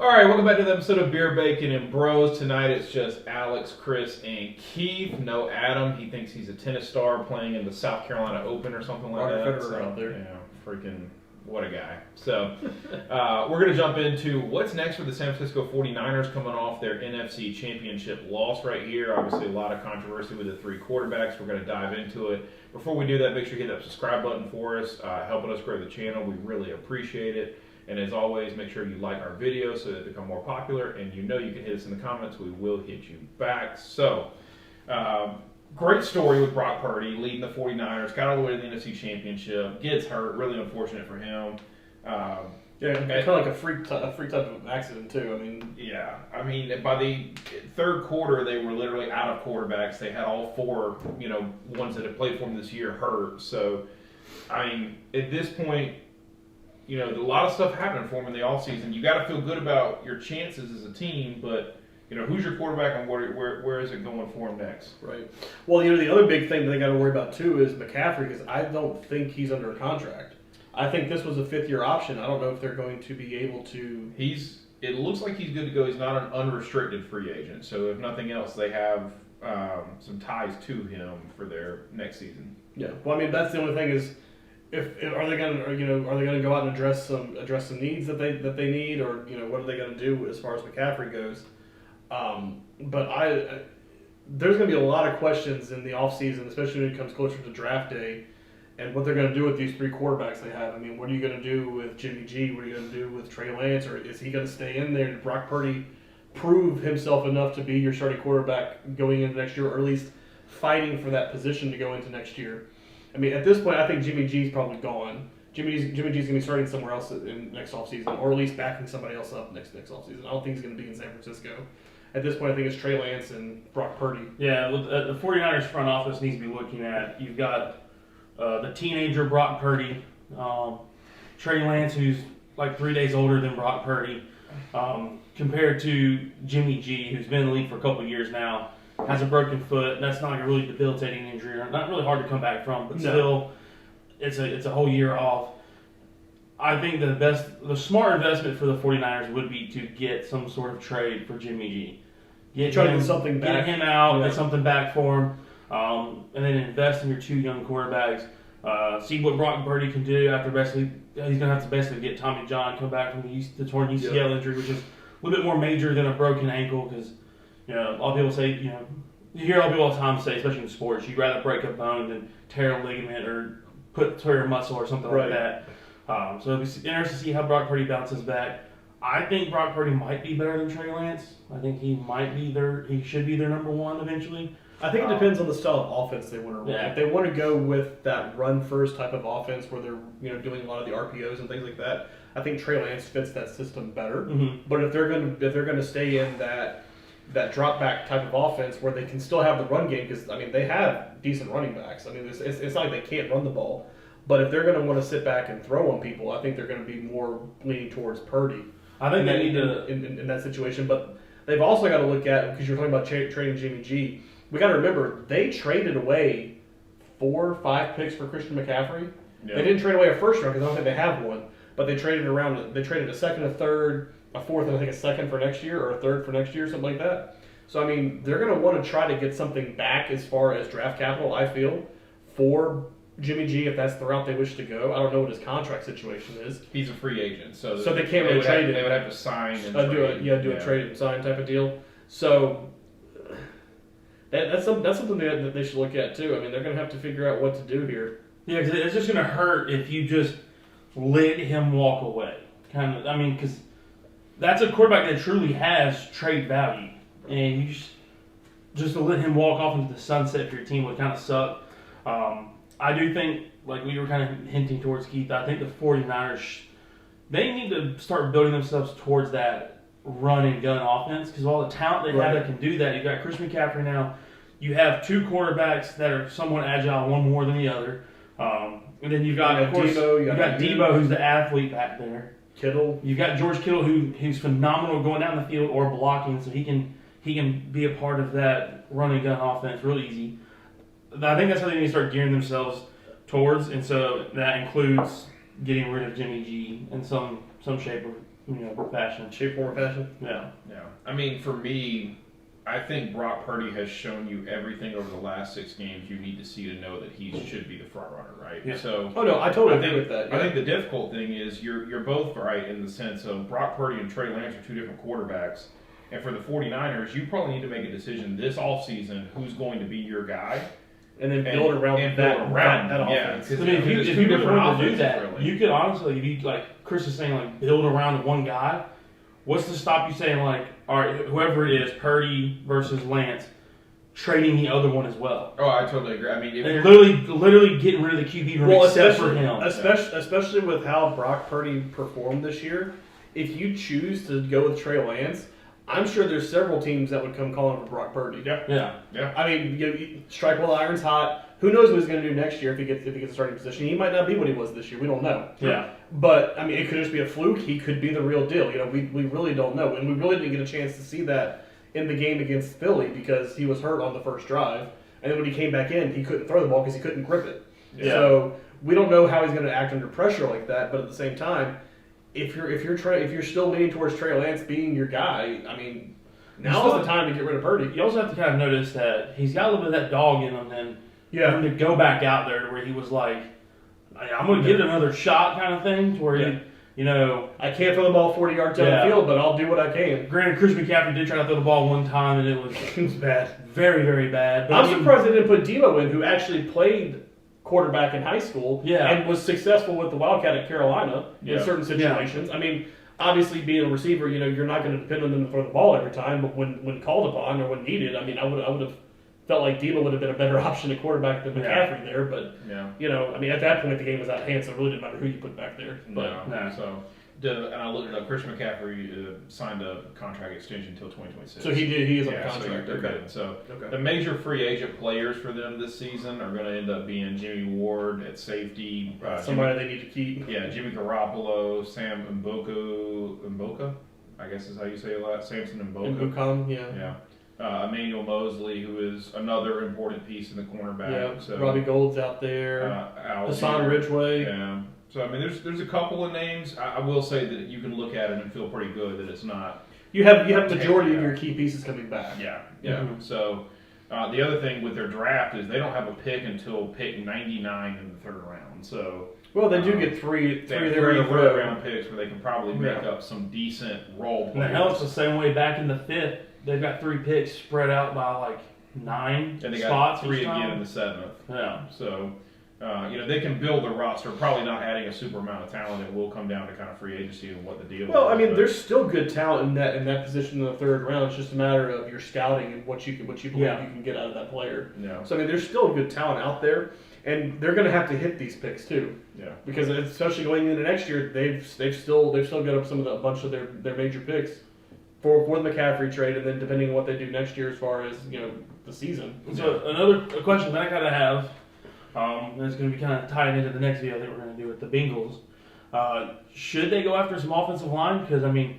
All right, welcome back to the episode of Beer, Bacon, and Bros. Tonight it's just Alex, Chris, and Keith. No Adam. He thinks he's a tennis star playing in the South Carolina Open or something like that. Federer out there. Yeah, freaking what a guy. So we're going to jump into what's next for the San Francisco 49ers coming off their NFC Championship loss right here. Obviously, a lot of controversy with the three quarterbacks. We're going to dive into it. Before we do that, make sure you hit that subscribe button for us, helping us grow the channel. We really appreciate it. And as always, make sure you like our videos so that they become more popular. And you know you can hit us in the comments. We will hit you back. So, great story with Brock Purdy leading the 49ers. Got all the way to the NFC Championship. Gets hurt. Really unfortunate for him. Yeah, kind of like a freak type of accident too. Yeah. I mean, by the third quarter, they were literally out of quarterbacks. They had all four, ones that had played for them this year hurt. So, I mean, at this point, a lot of stuff happening for them in the offseason. You got to feel good about your chances as a team, but who's your quarterback and where is it going for him next? Right. Well, the other big thing they got to worry about too is McCaffrey, because I don't think he's under a contract. I think this was a fifth-year option. I don't know if they're going to be able to. It looks like he's good to go. He's not an unrestricted free agent, so if nothing else, they have some ties to him for their next season. Yeah. Well, that's the only thing is. If are they going to go out and address some needs that they need, or what are they going to do as far as McCaffrey goes? But there's going to be a lot of questions in the offseason, especially when it comes closer to draft day, and what they're going to do with these three quarterbacks they have. What are you going to do with Jimmy G? What are you going to do with Trey Lance? Or is he going to stay in there? Did Brock Purdy prove himself enough to be your starting quarterback going into next year, or at least fighting for that position to go into next year? At this point, I think Jimmy G's probably gone. Jimmy G's going to be starting somewhere else in next offseason, or at least backing somebody else up next offseason. I don't think he's going to be in San Francisco. At this point, I think it's Trey Lance and Brock Purdy. Yeah, the 49ers front office needs to be looking at, you've got the teenager Brock Purdy, Trey Lance, who's like 3 days older than Brock Purdy, compared to Jimmy G, who's been in the league for a couple of years now. Has a broken foot. That's not like a really debilitating injury, or not really hard to come back from, but still, it's a whole year off. I think the smart investment for the 49ers would be to get some sort of trade for Jimmy G. Try to get something back. Get him out, get something back for him, and then invest in your two young quarterbacks. See what Brock Purdy can do after basically, he's going to have to basically get Tommy John come back from the torn UCL injury, which is a little bit more major than a broken ankle, because a lot of people say, you hear a lot of people all the time say, especially in sports, you'd rather break a bone than tear a ligament or tear a muscle or something like that. So it'll be interesting to see how Brock Purdy bounces back. I think Brock Purdy might be better than Trey Lance. I think he should be their number one eventually. I think it depends on the style of offense they want to run. Yeah. If they want to go with that run-first type of offense where they're doing a lot of the RPOs and things like that, I think Trey Lance fits that system better. Mm-hmm. But if they're going to stay in that drop back type of offense where they can still have the run game, because they have decent running backs. It's not like they can't run the ball, but if they're going to want to sit back and throw on people, I think they're going to be more leaning towards Purdy. I think they need to in that situation. But they've also got to look at, because you're talking about trading Jimmy G, we got to remember they traded away 4 or 5 picks for Christian McCaffrey. Yeah. They didn't trade away a first round because I don't think they have one, but they traded a second, a third, a fourth, and I think a second for next year, or a third for next year, something like that. So, they're going to want to try to get something back as far as draft capital, I feel, for Jimmy G, if that's the route they wish to go. I don't know what his contract situation is. He's a free agent, so they can't really trade him. They would have to sign and do a trade and sign type of deal. So that's something that they should look at too. They're going to have to figure out what to do here. Yeah, because it's just going to hurt if you just let him walk away. Because that's a quarterback that truly has trade value, and you just to let him walk off into the sunset for your team would kind of suck. I do think, like we were kind of hinting towards, Keith, I think the 49ers, they need to start building themselves towards that run and gun offense, because all the talent they have that can do that. You've got Chris McCaffrey now. You have 2 quarterbacks that are somewhat agile, one more than the other. And then you've got, of course, Debo, who's the athlete back there. Kittle. You've got George Kittle, who's phenomenal going down the field or blocking, so he can be a part of that run and gun offense real easy. I think that's how they need to start gearing themselves towards, and so that includes getting rid of Jimmy G in some shape or fashion. Shape, form, or fashion. Yeah. Yeah. I mean, for me, I think Brock Purdy has shown you everything over the last 6 games you need to see to know that he should be the front runner, right? Yeah. So Oh no, I totally I agree think, with that. I yeah. think the difficult thing is you're both right in the sense of Brock Purdy and Trey Lance are 2 different quarterbacks. And for the 49ers, you probably need to make a decision this offseason who's going to be your guy. and then build around and that, build around that yeah, offense. because I mean, if there's you 2 really different wanted to do offenses, that, really. you could honestly, if you, like Chris is saying, like build around one guy. What's to stop you saying, like, all right, whoever it is, Purdy versus Lance, trading the other one as well? Oh, I totally agree. I mean, if And you're, literally getting rid of the QB room except for him. Especially with how Brock Purdy performed this year, if you choose to go with Trey Lance, I'm sure there's several teams that would come calling for Brock Purdy. Yeah. I mean, you strike while the iron's hot. Who knows what he's going to do next year if he gets a starting position? He might not be what he was this year. We don't know. Yeah. But I mean, it could just be a fluke. He could be the real deal. We really don't know, and we really didn't get a chance to see that in the game against Philly because he was hurt on the first drive, and then when he came back in, he couldn't throw the ball because he couldn't grip it. Yeah. So we don't know how he's going to act under pressure like that. But at the same time, if you're still leaning towards Trey Lance being your guy, I mean, now is the time to get rid of Purdy. You also have to kind of notice that he's got a little bit of that dog in him, and Yeah. to go back out there to where he was like, I'm going to give it another shot kind of thing, to where Yeah. he, I can't throw the ball 40 yards down Yeah. the field, but I'll do what I can. granted, Chris McCaffrey did try to throw the ball one time, and it was It was bad. very, very bad. But I'm I mean, surprised they didn't put Debo in, who actually played quarterback in high school Yeah. and was successful with the Wildcat at Carolina Yeah. in certain situations. I mean, obviously being a receiver, you're not going to depend on them to throw the ball every time, but when called upon or when needed, I mean, I would have felt like Debo would have been a better option at quarterback than McCaffrey there. But yeah. I mean, at that point the game was out of hand, so it really didn't matter who you put back there. But No. So, and I looked it up. Christian McCaffrey signed a contract extension until 2026. so he is on yeah, the contract. so they're Okay. good. So Okay. the major free agent players for them this season are going to end up being Jimmy Ward at safety, Somebody they need to keep. Jimmy Garoppolo, Sam Mboka, I guess is how you say it. Samson And Mboka. Bucom, yeah. Yeah. Emmanuel Mosley, who is another important piece in the cornerback. Yeah, So, Robbie Gold's out there. Hassan Ridgeway. Yeah. So I mean, there's a couple of names. I will say that you can look at it and feel pretty good that it's not. You have majority of Yeah. your key pieces coming back. Yeah. Mhm. So the other thing with their draft is they don't have a pick until pick 99 in the 3rd round. So Well, they do get three they have there in a 3 row. round picks where they can probably make Yeah. up some decent role And the hell, it's players. the same way back in the 5th. They've got 3 picks spread out by like 9 And they got spots 3 each again time. in the 7th. Yeah. So, they can build their roster. Probably not adding a super amount of talent. It will come down to kind of free agency and what the deal Well, is. I mean, but- there's still good talent in that position in the 3rd round. It's just a matter of your scouting and what you believe Yeah. you can get out of that player. Yeah. So I mean, there's still good talent out there, and they're going to have to hit these picks too, Yeah. because especially going into next year, they've still got up a bunch of their major picks for the McCaffrey trade, and then depending on what they do next year as far as the season. So a question that I kind of have, and it's going to be kind of tied into the next video that we're going to do with the Bengals. Should they go after some offensive line? Because I mean,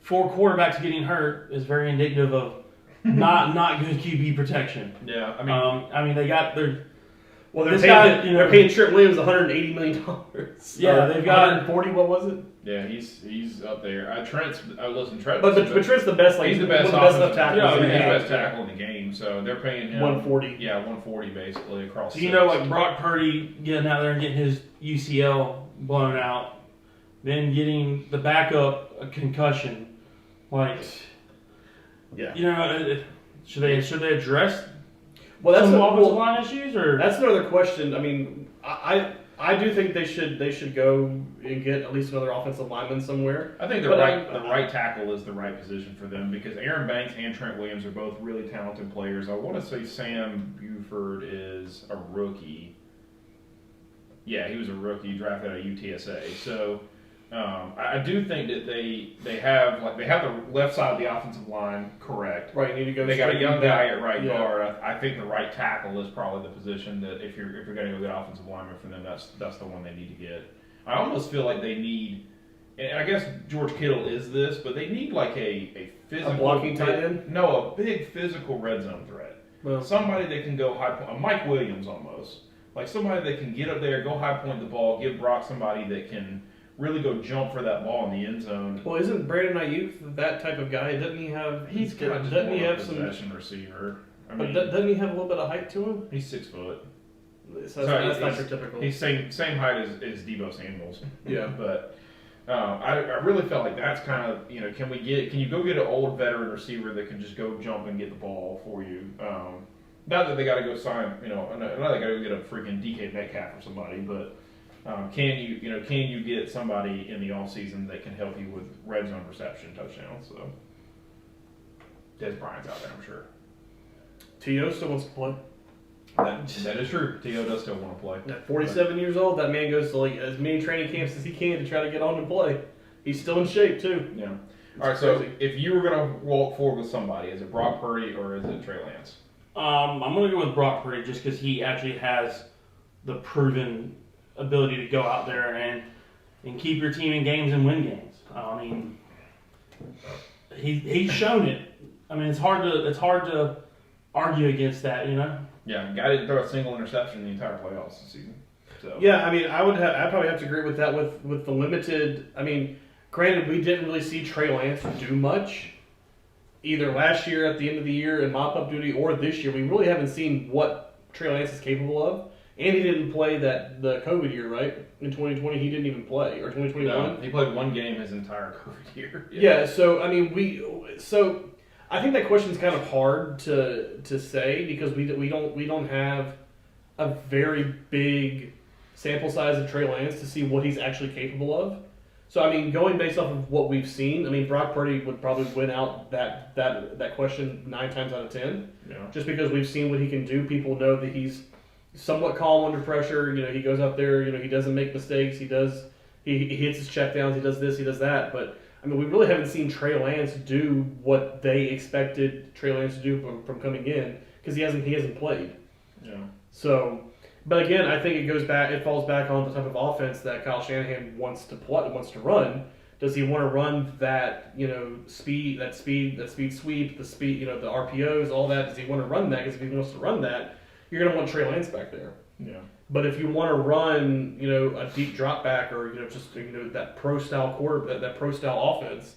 4 quarterbacks getting hurt is very indicative of not good QB protection. Yeah. I mean they got their Well, This guy, they're paying Trent Williams $180 million. Yeah, they've got- 140. What was it? Yeah, he's up there. Trent's Trent. But Trent's the best. Like he's the best one of the offensive best left tackles. Yeah, he's in the the game. best tackle in the game. So they're paying him 140. Yeah, 140 basically across. So you 6. know, like Brock Purdy getting out there and getting his UCL blown out, then getting the backup a concussion, like Yeah. should they address Well, that's some a, offensive well, line issues or that's another question. I mean, I do think they should go and get at least another offensive lineman somewhere. I think the But right tackle is the right position for them because Aaron Banks and Trent Williams are both really talented players. I want to say Sam Buford is a rookie. Yeah, he was a rookie drafted out of UTSA. So I do think that they have the left side of the offensive line correct. Right, you need to go. They got a straight young back. guy at right Yeah. guard. I think the right tackle is probably the position that if you're going to go get offensive lineman for them, that's the one they need to get. I almost feel like they need, and I guess George Kittle is this, but they need like a physical blocking tight end? No, a big physical red zone threat. Well, Somebody that can go high point, a Mike Williams almost, like somebody that can get up there, go high point the ball, give Brock somebody that can really go jump for that ball in the end zone. Well, isn't Brandon Ayuk that type of guy? Doesn't he have? He's kind of just doesn't more he of a have some? possession receiver. I But mean, doesn't he have a little bit of height to him? he's 6 foot. So Sorry, that's not he's- your typical. He's same height as Debo Samuels. Yeah. But I really felt like that's kind of, can you go get an old veteran receiver that can just go jump and get the ball for you? Not that they got to go sign, not that they got to go get a freaking DK Metcalf or somebody, but can you get somebody in the offseason that can help you with red zone reception touchdowns? So Des Bryant's out there, I'm sure. T.O. still wants to play. That is true. T.O. does still want to play. At 47 years old, that man goes to like as many training camps as he can to try to get on and play. He's still in shape too. Yeah. It's All right. So crazy. if you were going to walk forward with somebody, is it Brock Purdy or is it Trey Lance? I'm going to go with Brock Purdy just because he actually has the proven ability to go out there and keep your team in games and win games. I mean, he's shown it. I mean, it's hard to argue against that, Yeah, guy didn't throw a single interception in the entire playoffs this season. So Yeah, I mean, I'd probably have to agree with that with the limited. I mean, granted, we didn't really see Trey Lance do much either last year at the end of the year in mop-up duty or this year. We really haven't seen what Trey Lance is capable of. And he didn't play the COVID year, right? In 2020, he didn't even play, or 2021. no, he played one game his entire COVID year. Yeah, so I mean, I think that question's kind of hard to say because we don't have a very big sample size of Trey Lance to see what he's actually capable of. So I mean, going based off of what we've seen, I mean, Brock Purdy would probably win out that question 9 times out of 10, Yeah. just because we've seen what he can do. People know that he's somewhat calm under pressure. He goes out there. He doesn't make mistakes. He hits his checkdowns. He does this. He does that. But I mean, we really haven't seen Trey Lance do what they expected Trey Lance to do from coming in because he hasn't played. Yeah. So, but again, I think it falls back on the type of offense that Kyle Shanahan wants to run. Does he want to run that speed sweep, the speed, the RPOs, all that? Does he want to run that? Because if he wants to run that, you're going to want Trey Lance back there. Yeah. But if you want to run, a deep drop back or just that pro style that pro style offense,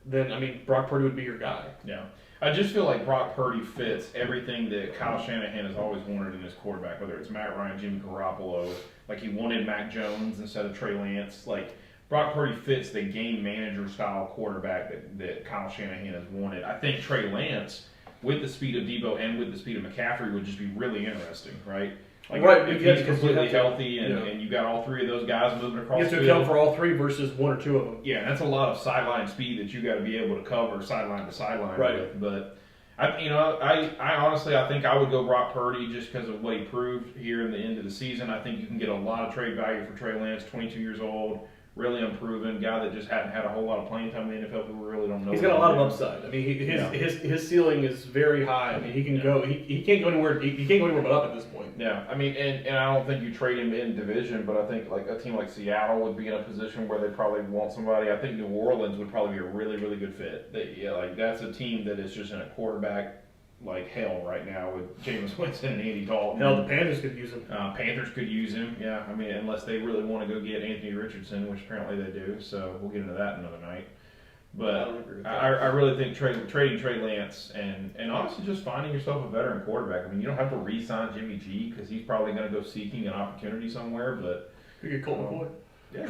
then I mean Brock Purdy would be your guy. Yeah. I just feel like Brock Purdy fits everything that Kyle Shanahan has always wanted in his quarterback, whether it's Matt Ryan, Jimmy Garoppolo, like he wanted Mac Jones instead of Trey Lance. Like Brock Purdy fits the game manager style quarterback that Kyle Shanahan has wanted. I think Trey Lance, with the speed of Debo and with the speed of McCaffrey, would just be really interesting, right? Like Right, if yeah, he's because you completely have to- healthy and you got all 3 of those guys moving across You have the to field. account for all 3 versus 1 or 2 of them. Yeah, that's a lot of sideline speed that you got to be able to cover sideline to sideline Right. with. But I honestly think I would go Brock Purdy just because of what he proved here in the end of the season. I think you can get a lot of trade value for Trey Lance, 22 years old, really unproven guy that just hadn't had a whole lot of playing time in the NFL. People really don't know. He's what got a lot of he is. upside. I mean, Yeah. his ceiling is very high. I mean, he can Yeah. go. He can't go anywhere. He can't go anywhere but up at this point. Yeah, I mean, and I don't think you trade him in division, but I think like a team like Seattle would be in a position where they probably want somebody. I think New Orleans would probably be a really, really good fit. That's a team that is just in a quarterback like hell right now with Jameis Winston and Andy Dalton. Hell, the Panthers could use him. Panthers could use him, yeah. I mean, unless they really want to go get Anthony Richardson, which apparently they do. So we'll get into that another night. I But don't agree with that. I really think trading Trey Lance and honestly just finding yourself a veteran quarterback. I mean, you don't have to re-sign Jimmy G because he's probably going to go seeking an opportunity somewhere. But You get Colt McCoy. yeah,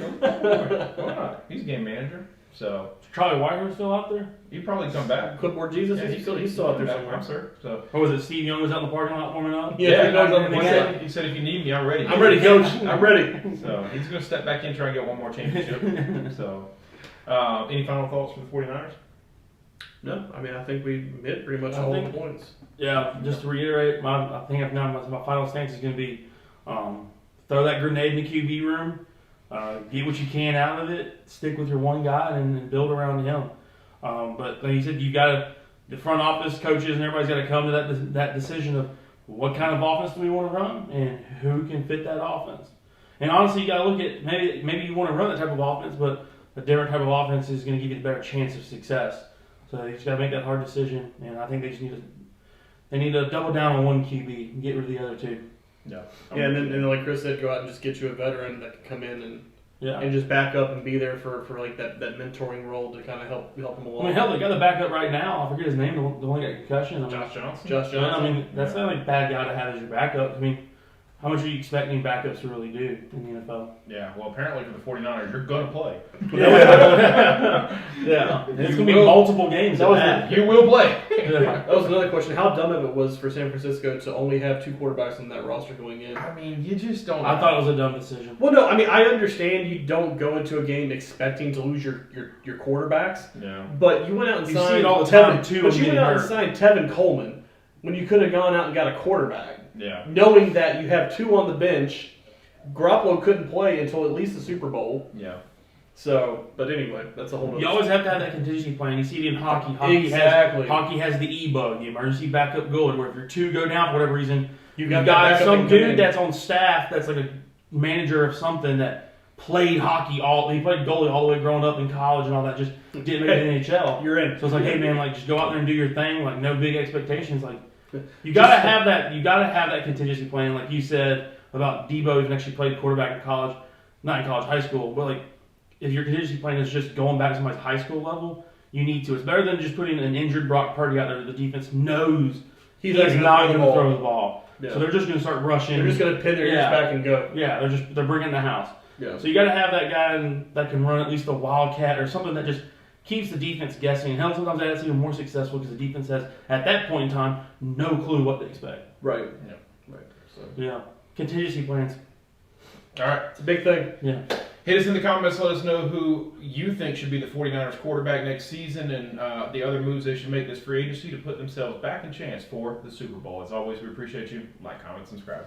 why not? He's a game manager, so Charlie Whitehead still out there? he'd probably come back. Clipboard Jesus. Yeah, he's still out there back, somewhere. I'm sure. So Or was it Steve Young was out in the parking lot warming up? Yeah, he goes on the he plane. said, he said if you need me, I'm ready. I'm ready, coach. I'm ready. So he's going to step back in, try and get one more championship. So, any final thoughts for the 49ers? No, I mean I think we hit pretty much I all the think- points. Yeah, just to reiterate, I think I've now my final stance is going to be throw that grenade in the QB room, get what you can out of it, stick with your one guy, and build around him. But like you said, the front office coaches and everybody's got to come to that decision of what kind of offense do we want to run and who can fit that offense. And honestly, you got to look at maybe you want to run that type of offense, but a different type of offense is going to give you a better chance of success. So you just got to make that hard decision, and I think they need to double down on one QB and get rid of the other 2. Yeah. Yeah, and then like Chris said, go out and just get you a veteran that can come in and Yeah. and just back up and be there for like that mentoring role to kind of help him I along. mean, hell, they got the backup right now. I forget his name. The one that got concussion. I mean, Josh Johnson. Josh I Johnson. mean, that's not like a bad guy to have as your backup. I mean, how much are you expecting backups to really do in the NFL? Yeah, well, apparently for the 49ers, you're going to play. Yeah. It's You going to be will- multiple games. that at was that. You will play. Yeah. That was another question. How dumb of it was for San Francisco to only have 2 quarterbacks in that roster going in? I mean, you just don't. I thought it was a dumb decision. Well, no, I mean I understand you don't go into a game expecting to lose your quarterbacks, Yeah. but you went out and You signed see it all the Tevin, time, too, But of you went getting out and hurt. signed Tevin Coleman when you could have gone out and got a quarterback, Yeah. knowing that you have 2 on the bench. Garoppolo couldn't play until at least the Super Bowl. Yeah. So, but anyway, that's a whole other. You always have to have that contingency plan. You see it in hockey. Hockey Exactly. has the e-bug, the emergency backup goal, where if your 2 go down for whatever reason, You got that backup some that can come dude in. that's on staff that's like a manager of something that played hockey he played goalie all the way growing up in college and all that, just didn't make it in the NHL. You're in. So it's like, hey man, like just go out there and do your thing, like no big expectations. Like you gotta have that contingency plan, like you said about Debo even actually played quarterback in college, not in college, high school, but like if your contingency plan is just going back to somebody's high school level, you need to. It's better than just putting an injured Brock Purdy out there that the defense knows he's not going to throw the ball. Yeah. So they're just going to start rushing. They're just going to pin their ears Yeah. back and go. Yeah, they're bringing the house. Yeah. So you got to have that guy that can run at least a wildcat or something that just keeps the defense guessing. And hell, sometimes that's even more successful because the defense has, at that point in time, no clue what to expect. Right. Yeah. Right. So Yeah, contingency plans. All right. it's a big thing. Yeah. Hit us in the comments. Let us know who you think should be the 49ers quarterback next season and the other moves they should make this free agency to put themselves back in chance for the Super Bowl. As always, we appreciate you. Like, comment, subscribe.